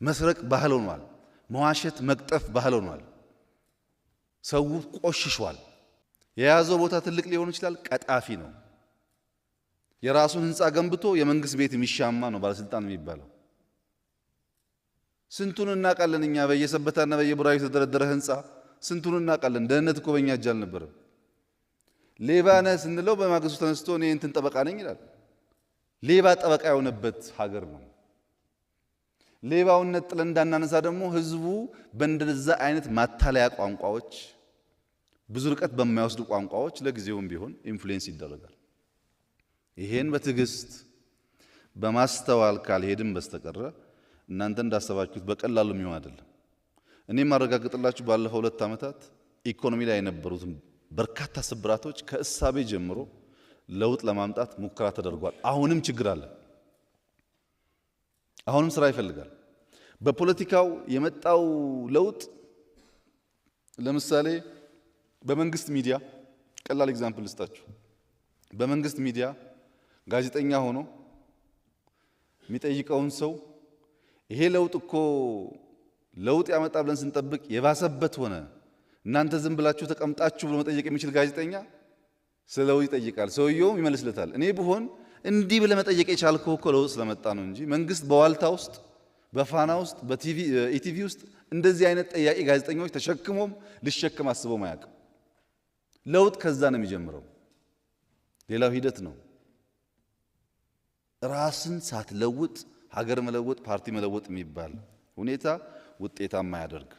መስረቅ ባህል ሆኗል። መዋሸት መቅጠፍ ባህል ሆኗል። ሰው ቆሽሿል። የያዘው ቦታ ትልቅ ሊሆን ይችላል፣ ቀጣፊ ነው። የራሱን ህንፃ ገንብቶ የመንግስት ቤት የሚሻማ ነው ባለስልጣን የሚባለው። ስንቱን እናውቃለን እኛ በየሰበታና በየቡራዩ የተደረደረ ህንፃ ስንቱን እናውቃለን። ደህንነት እኮ በእኛ እጅ አልነበረም። ሌባ ነህ ስንለው በማግስቱ ተነስቶ እኔ እንትን ጠበቃ ነኝ ይላል። ሌባ ጠበቃ የሆነበት ሀገር ነው። ሌባውን ነጥለን እንዳናነሳ ደግሞ ህዝቡ በእንደዛ አይነት ማታለያ ቋንቋዎች፣ ብዙ ርቀት በማይወስዱ ቋንቋዎች ለጊዜውም ቢሆን ኢንፍሉዌንስ ይደረጋል። ይሄን በትዕግስት በማስተዋል ካልሄድን በስተቀረ እናንተ እንዳሰባችሁት በቀላሉ የሚሆን አይደለም። እኔ ማረጋግጥላችሁ ባለፈው 2 ዓመታት ኢኮኖሚ ላይ የነበሩትን በርካታ ስብራቶች ከእሳቤ ጀምሮ ለውጥ ለማምጣት ሙከራ ተደርጓል። አሁንም ችግር አለ። አሁንም ስራ ይፈልጋል። በፖለቲካው የመጣው ለውጥ ለምሳሌ በመንግስት ሚዲያ ቀላል ኤግዛምፕል ልስጣችሁ። በመንግስት ሚዲያ ጋዜጠኛ ሆኖ የሚጠይቀውን ሰው ይሄ ለውጥ እኮ ለውጥ ያመጣ ብለን ስንጠብቅ የባሰበት ሆነ፣ እናንተ ዝም ብላችሁ ተቀምጣችሁ ብሎ መጠየቅ የሚችል ጋዜጠኛ ስለ ለውጥ ይጠይቃል። ሰውየውም ይመልስለታል። እኔ ብሆን እንዲህ ብለህ መጠየቅ የቻልከው እኮ ለውጥ ስለመጣ ነው እንጂ መንግስት በዋልታ ውስጥ በፋና ውስጥ በቲቪ ኢቲቪ ውስጥ እንደዚህ አይነት ጠያቂ ጋዜጠኞች ተሸክሞም ሊሸከም አስቦም አያውቅም። ለውጥ ከዛ ነው የሚጀምረው። ሌላው ሂደት ነው። ራስን ሳትለውጥ ሀገር መለወጥ ፓርቲ መለወጥ የሚባል ሁኔታ ውጤታማ ያደርግ